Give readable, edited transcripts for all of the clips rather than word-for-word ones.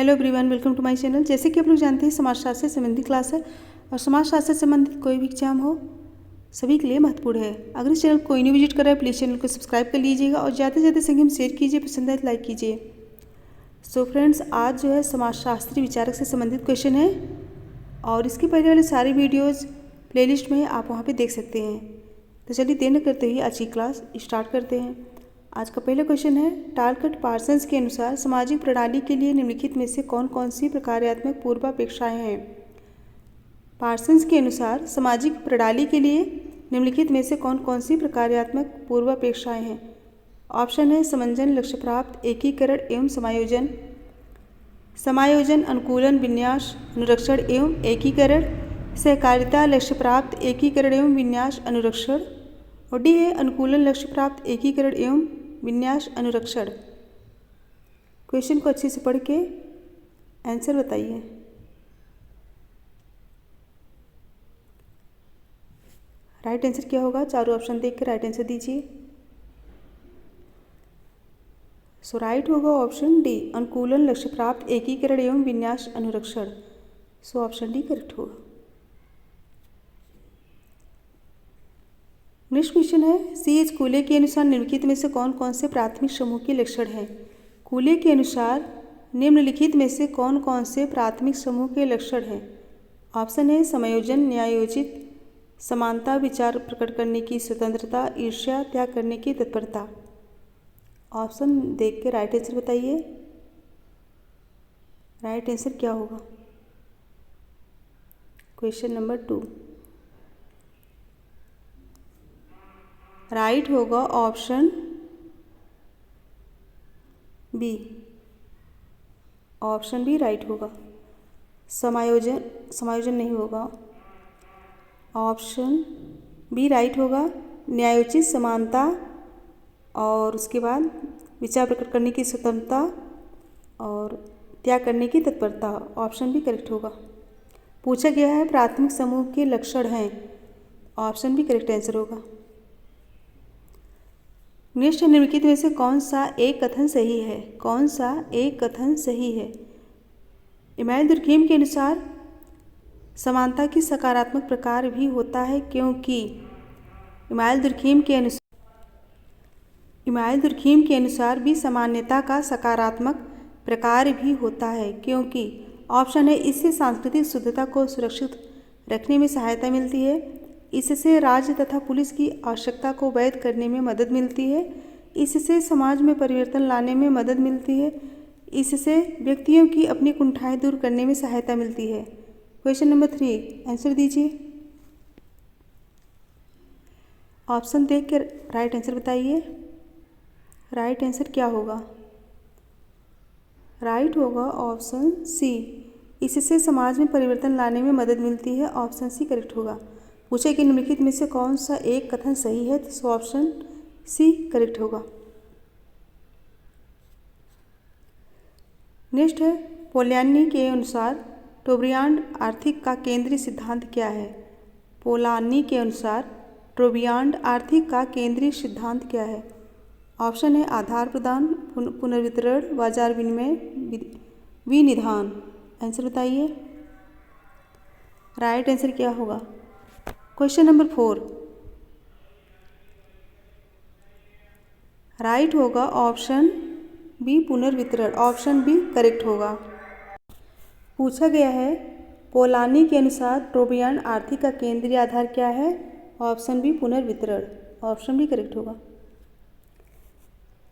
Hello everyone, welcome to my channel. जैसे कि आप लोग जानते हैं, समाजशास्त्र से संबंधित क्लास है और समाजशास्त्र से संबंधित कोई भी एग्जाम हो सभी के लिए महत्वपूर्ण है। अगर इस चैनल को कोई नहीं विजिट कर रहा है, प्लीज़ चैनल को सब्सक्राइब कर लीजिएगा और ज़्यादा से ज़्यादा संख्या में शेयर कीजिए, पसंद आए तो लाइक कीजिए। सो फ्रेंड्स, आज जो है समाजशास्त्री विचारक से संबंधित क्वेश्चन है और इसके पहले वाले सारी वीडियोज़ प्लेलिस्ट में आप वहाँ पर देख सकते हैं। तो चलिए देर न करते हुए आज की क्लास स्टार्ट करते हैं। आज का पहला क्वेश्चन है, टालकट पार्सन्स के अनुसार सामाजिक प्रणाली के लिए निम्नलिखित में से कौन कौन सी प्रकार्यात्मक पूर्वापेक्षाएं हैं। पार्सन्स के अनुसार सामाजिक प्रणाली के लिए निम्नलिखित में से कौन कौन सी प्रकार्यात्मक पूर्वापेक्षाएं हैं। ऑप्शन है समंजन, लक्ष्य प्राप्त, एकीकरण एवं समायोजन, समायोजन, अनुकूलन, विन्यास, अनुरक्षण एवं एकीकरण, सहकारिता, लक्ष्य प्राप्त, एकीकरण एवं विन्यास, अनुरक्षण, और डी है अनुकूलन, लक्ष्य प्राप्त, एकीकरण एवं विन्यास, अनुरक्षण। क्वेश्चन को अच्छे से पढ़ के आंसर बताइए। राइट आंसर क्या होगा? चारों ऑप्शन देख कर राइट आंसर दीजिए। सो राइट होगा ऑप्शन डी, अनुकूलन, लक्ष्य प्राप्त, एकीकरण एवं विन्यास, अनुरक्षण। सो ऑप्शन डी करेक्ट होगा। नेक्स्ट क्वेश्चन है, C.H. कूले के अनुसार निम्नलिखित में से कौन कौन से प्राथमिक समूह के लक्षण हैं। कूले के अनुसार निम्नलिखित में से कौन कौन से प्राथमिक समूह के लक्षण हैं। ऑप्शन है समायोजन, न्यायोचित, समानता, विचार प्रकट करने की स्वतंत्रता, ईर्ष्या, त्याग करने की तत्परता। ऑप्शन देख के राइट आंसर बताइए। राइट आंसर क्या होगा? क्वेश्चन नंबर 2 राइट होगा option B. Option B right होगा। समायोजन नहीं होगा। ऑप्शन बी राइट होगा। न्यायोचित, समानता और उसके बाद विचार प्रकट करने की स्वतंत्रता और त्याग करने की तत्परता। ऑप्शन बी करेक्ट होगा। पूछा गया है प्राथमिक समूह के लक्षण हैं। ऑप्शन बी करेक्ट आंसर होगा। नेक्स्ट निम्नलिखित में से कौन सा एक कथन सही है। कौन सा एक कथन सही है। इमानुएल दुर्कheim के अनुसार समानता की सकारात्मक प्रकार भी होता है क्योंकि इमानुएल दुर्कheim के अनुसार भी सामान्यता का सकारात्मक प्रकार भी होता है क्योंकि ऑप्शन है इससे सांस्कृतिक शुद्धता को सुरक्षित रखने में सहायता मिलती है, इससे राज्य तथा पुलिस की आवश्यकता को वैध करने में मदद मिलती है, इससे समाज में परिवर्तन लाने में मदद मिलती है, इससे व्यक्तियों की अपनी कुंठाएं दूर करने में सहायता मिलती है। क्वेश्चन नंबर 3 आंसर दीजिए। ऑप्शन देख कर राइट आंसर बताइए। राइट आंसर क्या होगा? राइट होगा ऑप्शन सी, इससे समाज में परिवर्तन लाने में मदद मिलती है। ऑप्शन सी करेक्ट होगा। पूछे कि निम्नलिखित में से कौन सा एक कथन सही है, तो ऑप्शन सी करेक्ट होगा। नेक्स्ट है, पोलानी के अनुसार टोब्रियान्ड आर्थिक का केंद्रीय सिद्धांत क्या है। पोलानी के अनुसार टोब्रियान्ड आर्थिक का केंद्रीय सिद्धांत क्या है। ऑप्शन है आधार प्रदान, पुनर्वितरण, बाजार विनिमय, विनिधान। आंसर बताइए। राइट आंसर क्या होगा? क्वेश्चन नंबर 4 राइट होगा ऑप्शन बी, पुनर्वितरण। ऑप्शन बी करेक्ट होगा। पूछा गया है पोलानी के अनुसार टोब्रियान्ड आर्थिक का केंद्रीय आधार क्या है। ऑप्शन बी पुनर्वितरण। ऑप्शन बी करेक्ट होगा।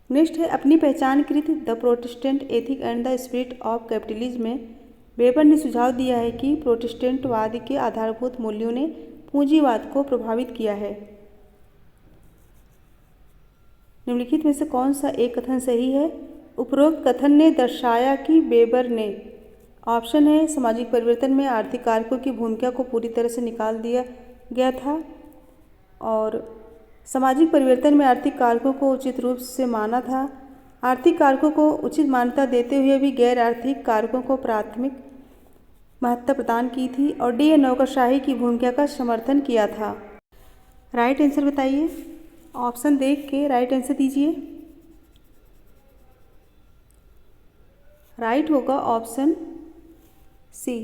नेक्स्ट है, अपनी पहचान कृत the Protestant ethic and the spirit of capitalism में वेबर ने सुझाव दिया है कि प्रोटेस्टेंटवाद के आधारभूत मूल्यों ने पूंजीवाद को प्रभावित किया है। निम्नलिखित में से कौन सा एक कथन सही है। उपरोक्त कथन ने दर्शाया कि वेबर ने, ऑप्शन है सामाजिक परिवर्तन में आर्थिक कारकों की भूमिका को पूरी तरह से निकाल दिया गया था और सामाजिक परिवर्तन में आर्थिक कारकों को उचित रूप से माना था। आर्थिक कारकों को उचित मान्यता देते हुए भी गैर आर्थिक कारकों को प्राथमिक महत्ता प्रदान की थी और डी नौकरशाही की भूमिका का समर्थन किया था। राइट आंसर बताइए। ऑप्शन देख के राइट आंसर दीजिए। राइट होगा ऑप्शन सी।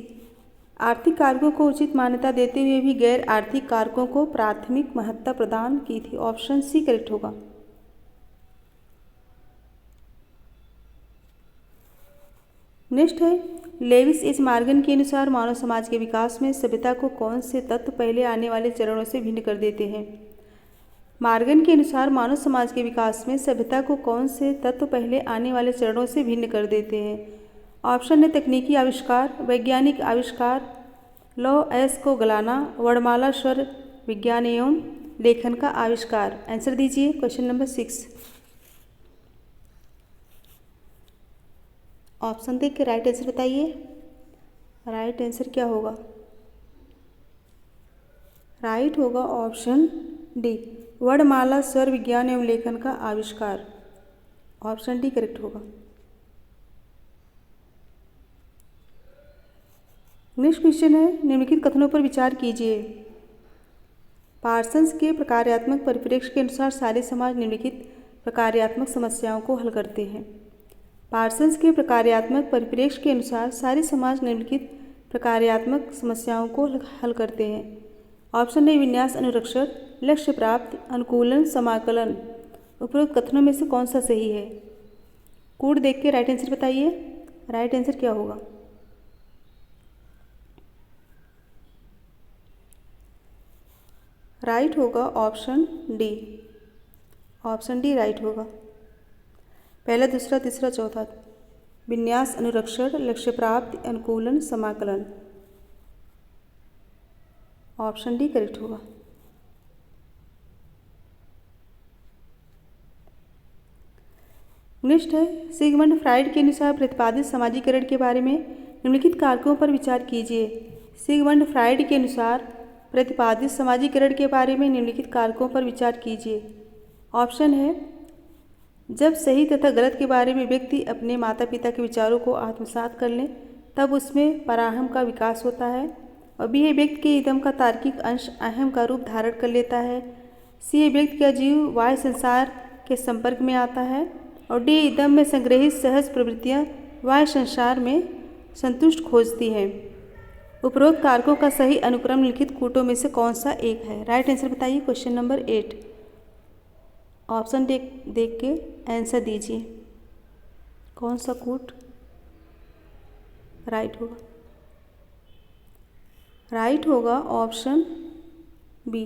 आर्थिक कारकों को उचित मान्यता देते हुए भी गैर आर्थिक कारकों को प्राथमिक महत्ता प्रदान की थी। ऑप्शन सी करेक्ट होगा। नेक्स्ट है, लेविस एच मॉर्गन के अनुसार मानव समाज के विकास में सभ्यता को कौन से तत्व पहले आने वाले चरणों से भिन्न कर देते हैं। मॉर्गन के अनुसार मानव समाज के विकास में सभ्यता को कौन से तत्व पहले आने वाले चरणों से भिन्न कर देते हैं। ऑप्शन है तकनीकी आविष्कार, वैज्ञानिक आविष्कार, लौह अयस्क को गलाना, वर्णमाला स्वर विज्ञान एवं लेखन का आविष्कार। आंसर दीजिए क्वेश्चन नंबर 6। ऑप्शन देख के राइट आंसर बताइए। राइट आंसर क्या होगा? राइट होगा ऑप्शन डी, वर्णमाला स्वर विज्ञान एवं लेखन का आविष्कार। ऑप्शन डी करेक्ट होगा। नेक्स्ट क्वेश्चन है, निम्नलिखित कथनों पर विचार कीजिए। पार्सन्स के प्रकार्यात्मक परिप्रेक्ष्य के अनुसार सारे समाज निम्नलिखित प्रकार्यात्मक समस्याओं को हल करते हैं। पार्सन्स के प्रकार्यात्मक परिप्रेक्ष्य के अनुसार सारे समाज निम्नलिखित प्रकार्यात्मक समस्याओं को हल करते हैं। ऑप्शन ए विन्यास अनुरक्षण, लक्ष्य प्राप्ति, अनुकूलन, समाकलन। उपरोक्त कथनों में से कौन सा सही है? कोड देख के राइट आंसर बताइए। राइट आंसर क्या होगा? राइट होगा option D. Option D right होगा। पहला, दूसरा, तीसरा, चौथा। विन्यास अनुरक्षण, लक्ष्य प्राप्ति, अनुकूलन, समाकलन। ऑप्शन डी करेक्ट होगा। नेक्स्ट है, सिगमंड फ्राइड के अनुसार प्रतिपादित समाजीकरण के बारे में निम्नलिखित कारकों पर विचार कीजिए। सिगमंड फ्राइड के अनुसार प्रतिपादित समाजीकरण के बारे में निम्नलिखित कारकों पर विचार कीजिए। ऑप्शन है, जब सही तथा गलत के बारे में व्यक्ति अपने माता पिता के विचारों को आत्मसात कर ले तब उसमें पराहम का विकास होता है। और बी है, व्यक्ति के इदम का तार्किक अंश अहम का रूप धारण कर लेता है। सी है, व्यक्ति का जीव बाह्य संसार के संपर्क में आता है। और डी, इदम में संग्रहित सहज प्रवृत्तियाँ बाह्य संसार में संतुष्ट खोजती हैं। उपरोक्त कारकों का सही अनुक्रम लिखित कूटों में से कौन सा एक है? राइट आंसर बताइए क्वेश्चन नंबर 8। ऑप्शन देख के आंसर दीजिए। कौन सा कूट राइट होगा? राइट होगा ऑप्शन बी,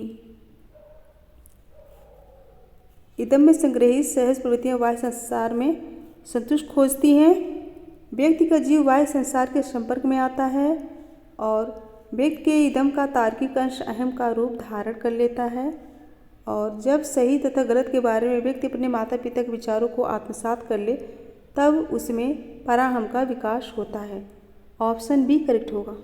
इदम में संग्रहित सहज प्रवृत्तियाँ बाह्य संसार में संतुष्ट खोजती हैं। व्यक्ति का जीव बाह्य संसार के संपर्क में आता है और व्यक्ति के इदम का तार्किक अंश अहम का रूप धारण कर लेता है। और जब सही तथा गलत के बारे में व्यक्ति अपने माता पिता के विचारों को आत्मसात कर ले तब उसमें पराहम का विकास होता है। ऑप्शन बी करेक्ट होगा।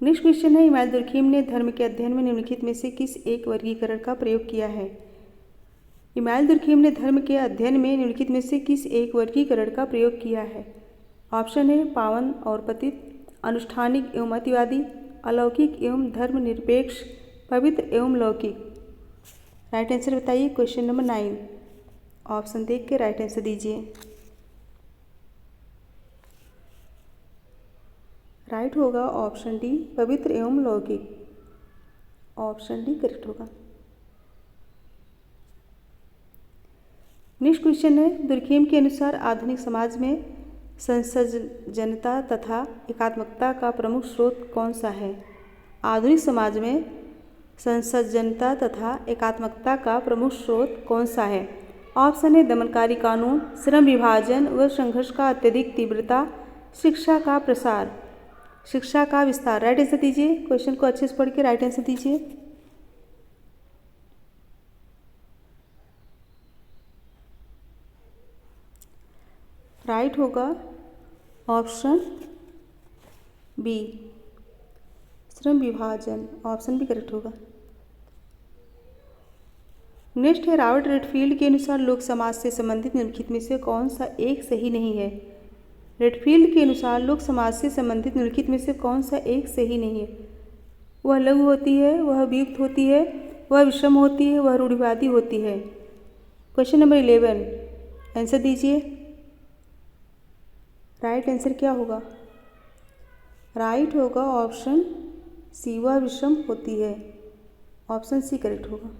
नेक्स्ट क्वेश्चन है, इमाल दुर्खीम ने धर्म के अध्ययन में निम्नलिखित में से किस एक वर्गीकरण का प्रयोग किया है? इमाल दुर्खीम ने धर्म के अध्ययन में निम्नलिखित में से किस एक वर्गीकरण का प्रयोग किया है? ऑप्शन है, पावन और पतित, अनुष्ठानिक एवं अतिवादी, अलौकिक एवं धर्मनिरपेक्ष, पवित्र एवं लौकिक। राइट आंसर बताइए क्वेश्चन नंबर 9। ऑप्शन देख के राइट आंसर दीजिए। राइट होगा ऑप्शन डी, पवित्र एवं लौकिक। ऑप्शन डी करेक्ट होगा। नेक्स्ट क्वेश्चन है, दुर्खीम के अनुसार आधुनिक समाज में संसर्जनता तथा एकात्मकता का प्रमुख स्रोत कौन सा है? आधुनिक समाज में संसर्जनता तथा एकात्मकता का प्रमुख स्रोत कौन सा है? ऑप्शन है, दमनकारी कानून, श्रम विभाजन व संघर्ष का अत्यधिक तीव्रता, शिक्षा का प्रसार, शिक्षा का विस्तार। राइट आंसर दीजिए। क्वेश्चन को अच्छे से पढ़ के राइट आंसर दीजिए। राइट होगा ऑप्शन बी, श्रम विभाजन। ऑप्शन बी करेक्ट होगा। नेक्स्ट है, रॉबर्ट रेडफील्ड के अनुसार लोक समाज से संबंधित निम्नलिखित में से कौन सा एक सही नहीं है? रेडफील्ड के अनुसार लोक समाज से संबंधित निम्नलिखित में से कौन सा एक सही नहीं है? वह लघु होती है, वह वियुक्त होती है, वह विषम होती है, वह रूढ़िवादी होती है। क्वेश्चन नंबर 11 आंसर दीजिए। राइट आंसर क्या होगा? राइट होगा ऑप्शन सी, वह विषम होती है। ऑप्शन सी करेक्ट होगा।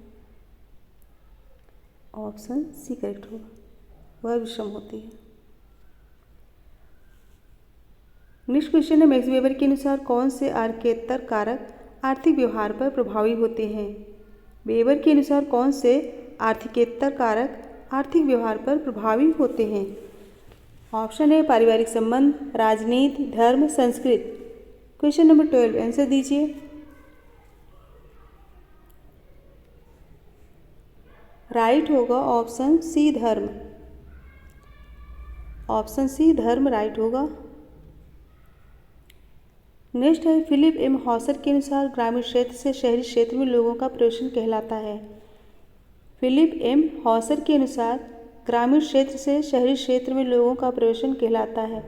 ऑप्शन सी करेक्ट होगा, वह विषम होती है। नेक्स्ट क्वेश्चन है, मैक्स वेबर के अनुसार कौन से आर्केतर कारक आर्थिक व्यवहार पर प्रभावी होते हैं? वेबर के अनुसार कौन से आर्थिकेतर कारक आर्थिक व्यवहार पर प्रभावी होते हैं? ऑप्शन है पारिवारिक संबंध, राजनीति, धर्म, संस्कृत। क्वेश्चन नंबर 12 आंसर दीजिए। राइट होगा ऑप्शन सी धर्म। ऑप्शन सी धर्म राइट होगा। नेक्स्ट है, फिलिप एम हॉसर के अनुसार ग्रामीण क्षेत्र से शहरी क्षेत्र में लोगों का प्रवेशन कहलाता है। फिलिप एम हॉसर के अनुसार ग्रामीण क्षेत्र से शहरी क्षेत्र में लोगों का प्रवेशन कहलाता है।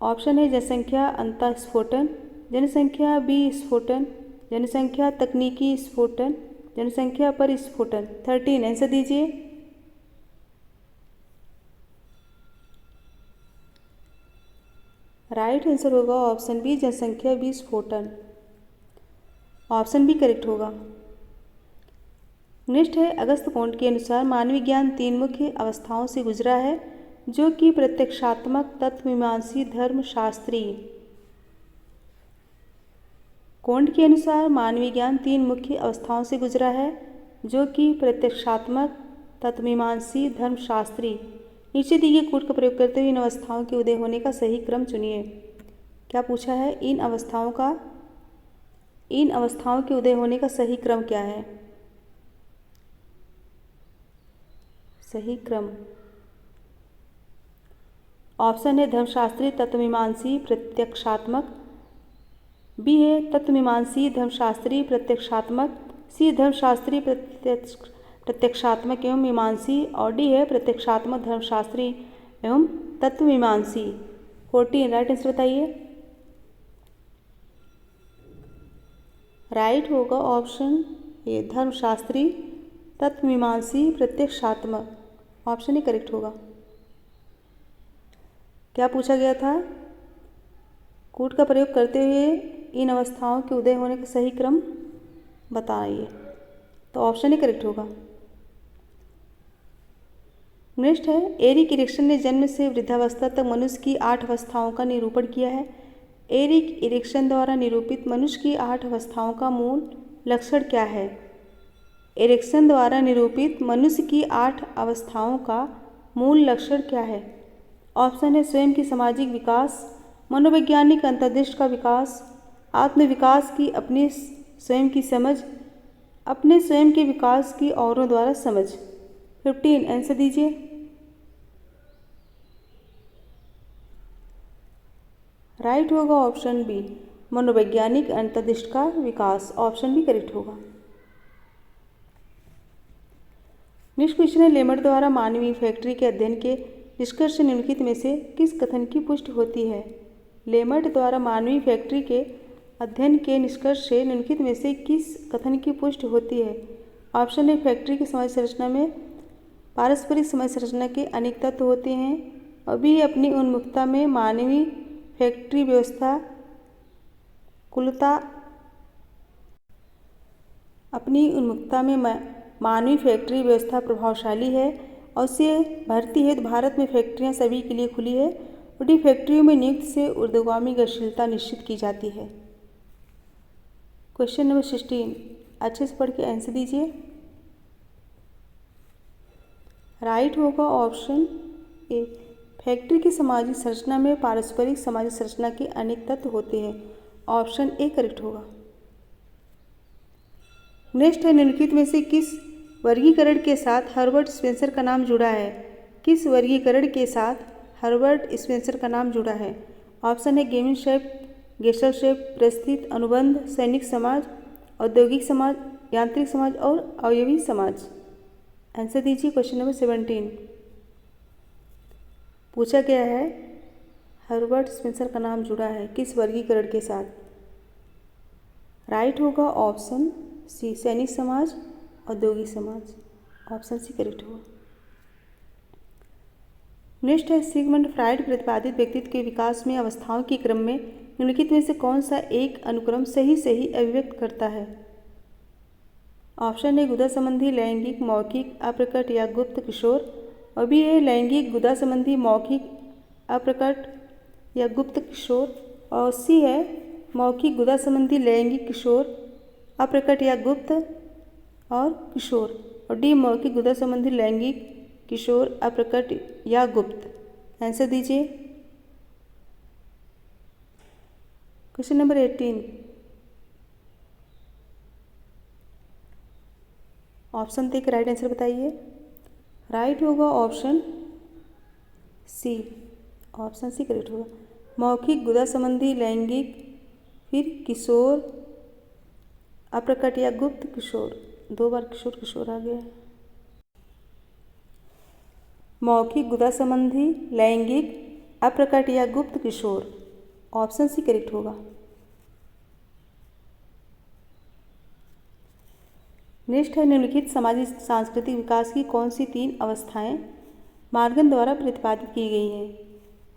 ऑप्शन है जनसंख्या अंतःस्फोटन, जनसंख्या विस्फोटन, जनसंख्या तकनीकी स्फोटन, जनसंख्या पर स्फोटन। 13 आंसर दीजिए। राइट आंसर होगा ऑप्शन बी जनसंख्या विस्फोटन। ऑप्शन बी करेक्ट होगा। नेक्स्ट है, अगस्त कॉन्ट के अनुसार मानवीय ज्ञान 3 मुख्य अवस्थाओं से गुजरा है, जो कि प्रत्यक्षात्मक, तत्वमीमांसी, धर्मशास्त्री। कॉन्ट के अनुसार मानवीय ज्ञान 3 मुख्य अवस्थाओं से गुजरा है, जो कि प्रत्यक्षात्मक, तत्वमीमांसी, धर्मशास्त्री। नीचे दिए गए कोड का प्रयोग करते हुए इन अवस्थाओं के उदय होने का सही क्रम चुनिए। क्या पूछा है? इन अवस्थाओं के उदय होने का सही क्रम क्या है? सही क्रम ऑप्शन है धर्मशास्त्री, तत्वमीमांसी, प्रत्यक्षात्मक। बी है तत्वमीमांसी, धर्मशास्त्री, प्रत्यक्षात्मक। सी धर्मशास्त्री, प्रत्यक्षात्मक एवं मीमांसी। और डी है प्रत्यक्षात्मक, धर्मशास्त्री एवं तत्वमीमांसी। 14 राइट आंसर बताइए। राइट होगा ऑप्शन ए धर्मशास्त्री, तत्वमीमांसी, प्रत्यक्षात्मक। ऑप्शन ए करेक्ट होगा। क्या पूछा गया था? कूट का प्रयोग करते हुए इन अवस्थाओं के उदय होने का सही क्रम बताइए, तो ऑप्शन ए करेक्ट होगा। नेक्स्ट है, एरिक इरिक्सन ने जन्म से वृद्धावस्था तक मनुष्य की 8 अवस्थाओं का निरूपण किया है। एरिक इरिक्सन द्वारा निरूपित मनुष्य की 8 अवस्थाओं का मूल लक्षण क्या है? एरिक्सन द्वारा निरूपित मनुष्य की 8 अवस्थाओं का मूल लक्षण क्या है? ऑप्शन है स्वयं की सामाजिक विकास, मनोवैज्ञानिक अंतर्दृष्टि का विकास, आत्मविकास की अपनी स्वयं की समझ, अपने स्वयं के विकास की औरों द्वारा समझ। 15 आंसर दीजिए। राइट होगा ऑप्शन बी मनोवैज्ञानिक अंतर्दृष्टि का विकास। ऑप्शन बी करेक्ट होगा। नेक्स्ट क्वेश्चन है, लेमर्ट द्वारा मानवीय फैक्ट्री के अध्ययन के निष्कर्ष निम्नलिखित में से किस कथन की पुष्टि होती है? लेमर्ट द्वारा मानवीय फैक्ट्री के अध्ययन के निष्कर्ष से निम्नलिखित में से किस कथन की पुष्टि होती है? ऑप्शन है फैक्ट्री की समाज संरचना में पारस्परिक समाज संरचना के अनेक तत्व होते हैं। और भी अपनी उन्मुखता में मानवीय फैक्ट्री व्यवस्था कुलता अपनी उन्मुखता में मानवीय फैक्ट्री व्यवस्था प्रभावशाली है और उसे भर्ती हेतु भारत में फैक्ट्रियां सभी के लिए खुली है। बड़ी फैक्ट्रियों में नियुक्त से ऊर्ध्वगामी गतिशीलता निश्चित की जाती है। क्वेश्चन नंबर 16 अच्छे से पढ़ के आंसर दीजिए। राइट होगा ऑप्शन ए फैक्ट्री की सामाजिक संरचना में पारस्परिक सामाजिक संरचना के अनेक तत्व होते हैं। ऑप्शन ए करेक्ट होगा। नेक्स्ट है, निम्नलिखित में से किस वर्गीकरण के साथ हर्बर्ट स्पेंसर का नाम जुड़ा है? किस वर्गीकरण के साथ हर्बर्ट स्पेंसर का नाम जुड़ा है? ऑप्शन है गेमिनशेफ्ट, गेस्टलशेफ्ट, परिस्थिति अनुबंध, सैनिक समाज, औद्योगिक समाज, यांत्रिक समाज और अवयवी समाज। आंसर दीजिए। क्वेश्चन नंबर 17 पूछा गया है हर्बर्ट स्पेंसर का नाम जुड़ा है किस वर्गीकरण के साथ? राइट होगा ऑप्शन सी सैनिक समाज, औद्योगिक समाज। ऑप्शन सी करेक्ट होगा। नेक्स्ट है सिगमंड फ्राइड प्रतिपादित व्यक्तित्व के विकास में अवस्थाओं के क्रम में निम्नलिखित में से कौन सा एक अनुक्रम सही सही अभिव्यक्त करता है। ऑप्शन ए गुदा संबंधी लैंगिक मौखिक अप्रकट या गुप्त किशोर, और बी ए लैंगिक गुदा संबंधी मौखिक अप्रकट या गुप्त किशोर, और सी है मौखिक गुदा संबंधी लैंगिक किशोर अप्रकट या गुप्त और किशोर, और डी मौखिक गुदा संबंधी लैंगिक किशोर अप्रकट या गुप्त। आंसर दीजिए। क्वेश्चन नंबर 18, ऑप्शन देख राइट आंसर बताइए। राइट होगा option C, option C correct होगा। मौखिक गुदा संबंधी लैंगिक, फिर किशोर अप्रकट या गुप्त किशोर, 2 बार किशोर किशोर आ गया है। मौखिक गुदा संबंधी लैंगिक अप्रकट या गुप्त किशोर, ऑप्शन सी करेक्ट होगा। नेक्स्ट है निम्नलिखित सामाजिक सांस्कृतिक विकास की कौन सी 3 अवस्थाएं मार्गन द्वारा प्रतिपादित की गई हैं।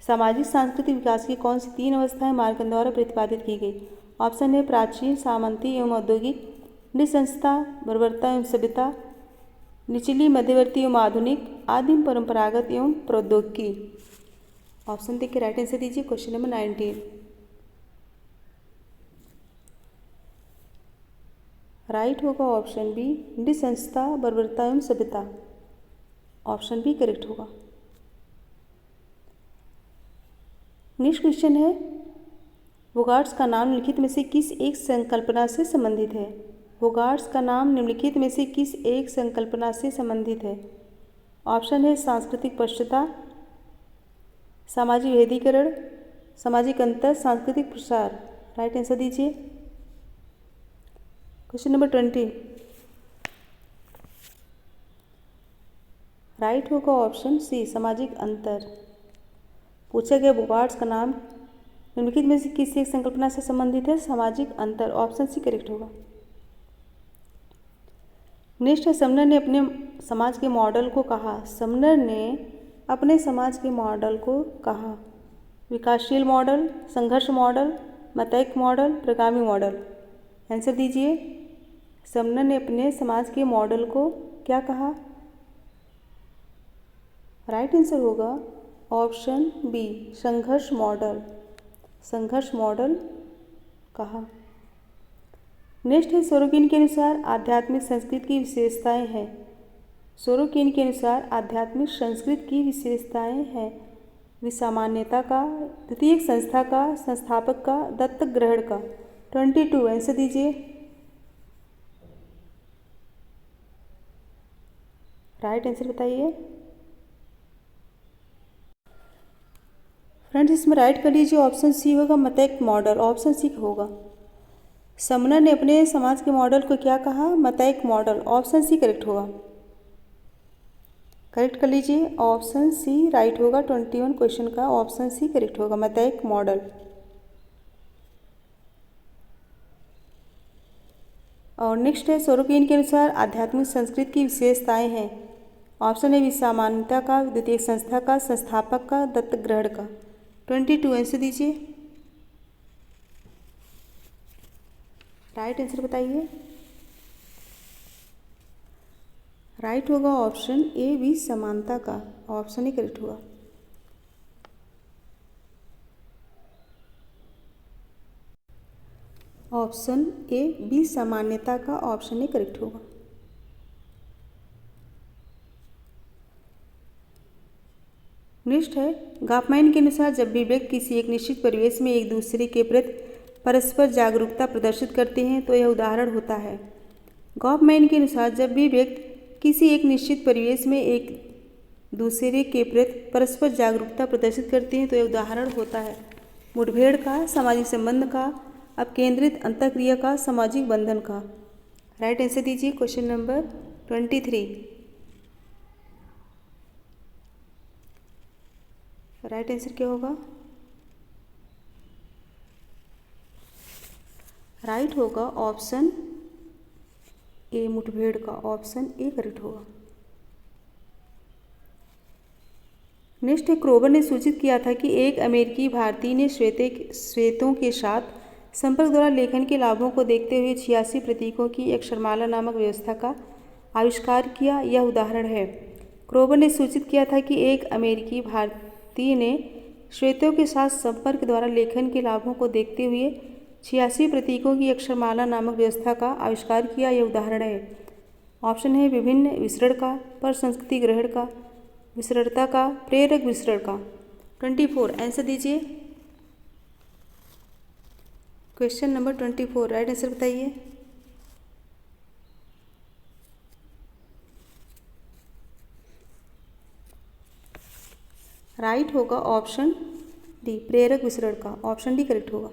सामाजिक सांस्कृतिक विकास की कौन सी 3 अवस्थाएं मार्गन द्वारा प्रतिपादित की गई। ऑप्शन है प्राचीन, सामंती एवं औद्योगिक, निसंस्था, बर्बरता एवं सभ्यता, निचली, मध्यवर्ती एवं आधुनिक, आदिम, परंपरागत एवं प्रौद्योगिकी। ऑप्शन देख के राइट आंसर दीजिए। क्वेश्चन नंबर 19, राइट होगा ऑप्शन बी, निसंस्था, बर्बरता एवं सभ्यता, ऑप्शन बी करेक्ट होगा। नेक्स्ट क्वेश्चन है वोगार्ट्स का नाम निम्नलिखित में से किस एक संकल्पना से संबंधित है। वोगार्ट्स का नाम निम्नलिखित में से किस एक संकल्पना से संबंधित है। ऑप्शन है सांस्कृतिक पश्चता, सामाजिक भेदीकरण, सामाजिक अंतर, सांस्कृतिक प्रसार। राइट आंसर दीजिए। क्वेश्चन नंबर 20, राइट होगा ऑप्शन सी, सामाजिक अंतर। पूछा गया वोगार्ट्स का नाम निम्नलिखित में से किस एक संकल्पना से संबंधित है। सामाजिक अंतर, ऑप्शन सी करेक्ट होगा। नेक्स्ट है समनर ने अपने समाज के मॉडल को कहा। समनर ने अपने समाज के मॉडल को कहा। विकासशील मॉडल, संघर्ष मॉडल, मतैक मॉडल, प्रगामी मॉडल। आंसर दीजिए। समनर ने अपने समाज के मॉडल को क्या कहा। राइट आंसर होगा ऑप्शन बी, संघर्ष मॉडल, संघर्ष मॉडल कहा। नेक्स्ट है सोरोकिन के अनुसार आध्यात्मिक संस्कृति की विशेषताएं हैं। सोरोकिन के अनुसार आध्यात्मिक संस्कृति की विशेषताएं हैं विसामान्यता का, द्वितीयक संस्था का, संस्थापक का, दत्तक ग्रहण का। 22 आंसर दीजिए। राइट आंसर बताइए। फ्रेंड्स इसमें राइट कर लीजिए। ऑप्शन सी होगा मतैक मॉडल, ऑप्शन सी होगा। समनर ने अपने समाज के मॉडल को क्या कहा। मतैक मॉडल, ऑप्शन सी करेक्ट होगा। करेक्ट कर लीजिए। ऑप्शन सी राइट होगा। 21 क्वेश्चन का ऑप्शन सी करेक्ट होगा, मतैक मॉडल। और नेक्स्ट है सोरोकिन के अनुसार आध्यात्मिक संस्कृति की विशेषताएं हैं। ऑप्शन है विसामान्यता का, द्वितीयक संस्था का, संस्थापक का, दत्तक ग्रहण का। 22 आंसर दीजिए। राइट आंसर बताइए। राइट होगा ऑप्शन ए, विसमानता का, ऑप्शन ही करेक्ट होगा। ऑप्शन ए, विसामान्यता का, ऑप्शन ही करेक्ट होगा। नेक्स्ट है गॉफमैन के अनुसार जब भी व्यक्ति किसी एक निश्चित परिवेश में एक दूसरे के प्रति परस्पर जागरूकता प्रदर्शित करते हैं तो यह उदाहरण होता है। गॉफमैन के अनुसार जब भी व्यक्ति किसी एक निश्चित परिवेश में एक दूसरे के प्रति परस्पर जागरूकता प्रदर्शित करते हैं तो यह उदाहरण होता है मुठभेड़ का, सामाजिक संबंध का, अपकेंद्रित अंतःक्रिया का, सामाजिक बंधन का। राइट आंसर दीजिए। Question number 23। राइट आंसर क्या होगा। राइट होगा ऑप्शन ए, मुठभेड़ का, ऑप्शन ए करेक्ट होगा। नेक्स्ट है, क्रोबर ने सूचित किया था कि एक अमेरिकी भारतीय ने श्वेतों के साथ संपर्क द्वारा लेखन के लाभों को देखते हुए 86 प्रतीकों की अक्षरमाला नामक व्यवस्था का आविष्कार किया। यह उदाहरण है। क्रोबर ने सूचित किया था कि एक अमेरिकी भारतीय ने श्वेतों के साथ संपर्क द्वारा लेखन के लाभों को देखते हुए 86 प्रतीकों की अक्षरमाला नामक व्यवस्था का आविष्कार किया। यह उदाहरण है। ऑप्शन है विभिन्न विसरण का, प्रसंस्कृति ग्रहण का, विसरणता का, प्रेरक विसरण का। 24 आंसर दीजिए। क्वेश्चन नंबर 24 राइट आंसर बताइए। राइट होगा ऑप्शन डी, प्रेरक विसरण का। ऑप्शन डी करेक्ट होगा।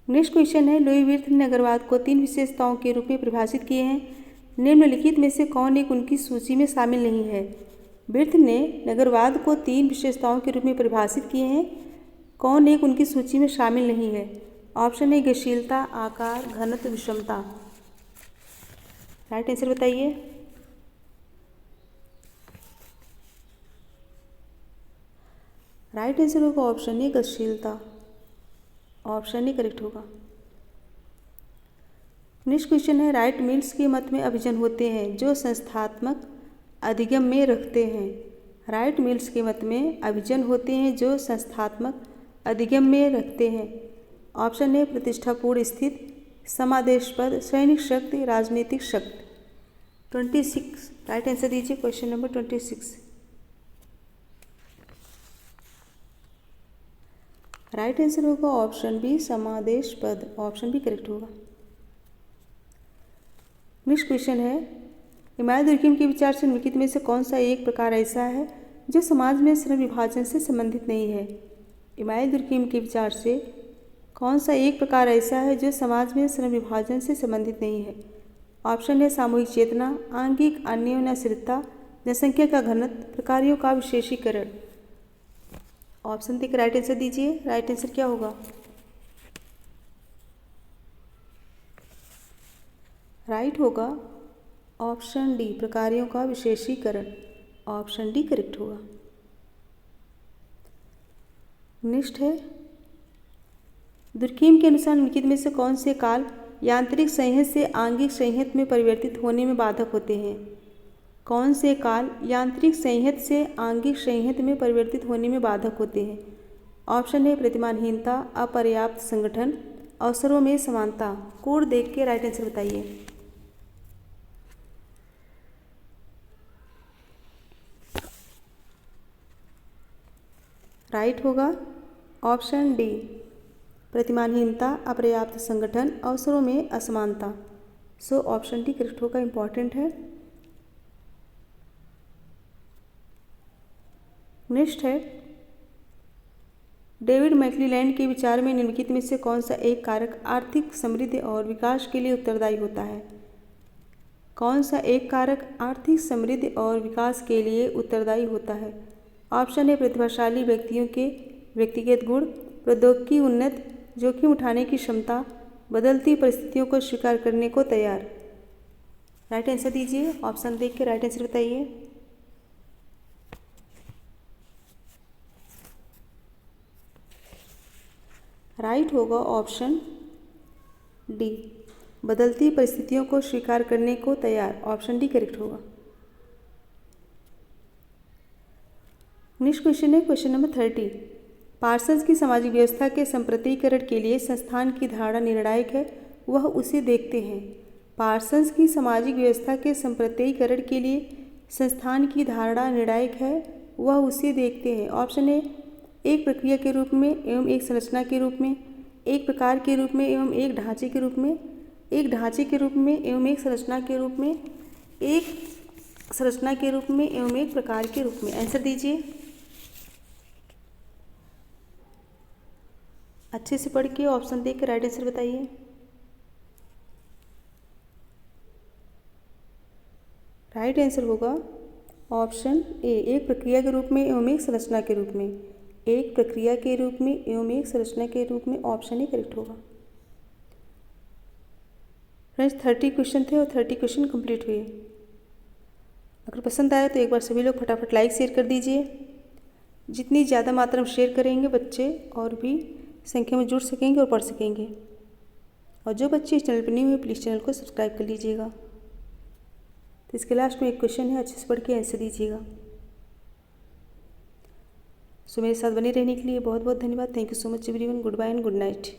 नेक्स्ट क्वेश्चन है, लुई विर्थ ने नगरवाद को 3 विशेषताओं के रूप में परिभाषित किए हैं। निम्नलिखित में से कौन एक उनकी सूची में शामिल नहीं है? विर्थ ने नगरवाद को 3 विशेषताओं के रूप में परिभाषित किए हैं। कौन एक उनकी सूची में शामिल नहीं है? ऑप्शन है गतिशीलता, आकार, घनत्व, विषमता। राइट आंसर बताइए। राइट आंसर होगा ऑप्शन ए गतिशीलता। ऑप्शन ए करेक्ट होगा। नेक्स्ट क्वेश्चन है, राइट मिल्स के मत में अभिजन होते हैं जो संस्थात्मक अधिगम में रखते हैं। राइट मिल्स के मत में अभिजन होते हैं जो संस्थात्मक अधिगम में रखते हैं। ऑप्शन ए प्रतिष्ठापूर्ण स्थिति, समादेशपद, सैनिक शक्ति, राजनीतिक शक्ति। 26 राइट आंसर दीजिए। क्वेश्चन नंबर 26 राइट आंसर होगा ऑप्शन बी, समादेश पद। ऑप्शन बी करेक्ट होगा। नेक्स्ट क्वेश्चन है, इमानुएल दुर्कheim के विचार से निम्नलिखित में से कौन सा एक प्रकार ऐसा है जो समाज में श्रम विभाजन से संबंधित नहीं है? इमानुएल दुर्कheim के विचार से कौन सा एक प्रकार ऐसा है जो समाज में श्रम विभाजन से संबंधित नहीं है? ऑप्शन है सामूहिक चेतना, आंगिक अन्योन्याश्रितता, जनसंख्या का घनत्व, प्रकारों का विशेषीकरण। ऑप्शन देख राइट आंसर दीजिए। राइट आंसर क्या होगा? राइट होगा ऑप्शन डी, प्रकारों का विशेषीकरण। ऑप्शन डी करेक्ट होगा। नेक्स्ट है, दुर्कheim के अनुसार निम्नलिखित में से कौन से काल यांत्रिक संहत से आंगिक संहत में परिवर्तित होने में बाधक होते हैं? कौन से काल यांत्रिक संहत से आंगिक संहत में परिवर्तित होने में बाधक होते हैं? ऑप्शन है प्रतिमानहीनता, अपर्याप्त संगठन, अवसरों में समानता। कोड देख के राइट आंसर बताइए। राइट होगा ऑप्शन डी, प्रतिमानहीनता, अपर्याप्त संगठन, अवसरों में असमानता। सो ऑप्शन डी करेक्ट होगा, इंपॉर्टेंट है। नेक्स्ट है, डेविड मैक्लीलैंड के विचार में निम्नलिखित में से कौन सा एक कारक आर्थिक समृद्धि और विकास के लिए उत्तरदायी होता है? कौन सा एक कारक आर्थिक समृद्धि और विकास के लिए उत्तरदायी होता है? ऑप्शन है प्रतिभाशाली व्यक्तियों के व्यक्तिगत गुण, प्रौद्योगिकी उन्नत, जोखिम उठाने की क्षमता, बदलती परिस्थितियों को स्वीकार करने को तैयार। राइट आंसर दीजिए। ऑप्शन देख के राइट आंसर बताइए। राइट होगा ऑप्शन डी, बदलती परिस्थितियों को स्वीकार करने को तैयार। ऑप्शन डी करेक्ट होगा। नेक्स्ट क्वेश्चन है, क्वेश्चन नंबर 30। पार्सन्स की सामाजिक व्यवस्था के संप्रतीकरण के लिए संस्थान की धारणा निर्णायक है, वह उसे देखते हैं। पार्सन्स की सामाजिक व्यवस्था के संप्रतीकरण के लिए संस्थान की धारणा निर्णायक है, वह उसे देखते हैं। ऑप्शन है एक प्रक्रिया के रूप में एवं एक संरचना के रूप में, एक प्रकार के रूप में एवं एक ढांचे के रूप में, एक ढांचे के रूप में एवं एक संरचना के रूप में, एक संरचना के रूप में एवं एक प्रकार के रूप में। आंसर दीजिए। अच्छे से पढ़ के ऑप्शन देख के राइट आंसर बताइए। राइट आंसर होगा ऑप्शन ए, एक प्रक्रिया के रूप में एवं एक संरचना के रूप में, एक प्रक्रिया के रूप में एवं एक संरचना के रूप में। ऑप्शन ए करेक्ट होगा। फ्रेंड्स 30 क्वेश्चन थे और 30 क्वेश्चन कंप्लीट हुए। अगर पसंद आए तो एक बार सभी लोग फटाफट लाइक शेयर कर दीजिए। जितनी ज़्यादा मात्रा में शेयर करेंगे बच्चे और भी संख्या में जुड़ सकेंगे और पढ़ सकेंगे। और जो बच्चे इस चैनल पर नहीं हुए प्लीज़ चैनल को सब्सक्राइब कर लीजिएगा। तो इसके लास्ट में एक क्वेश्चन है, अच्छे से पढ़ के आंसर दीजिएगा। सो मेरे साथ बने रहने के लिए बहुत बहुत धन्यवाद। Thank you so much everyone. Good bye and good night.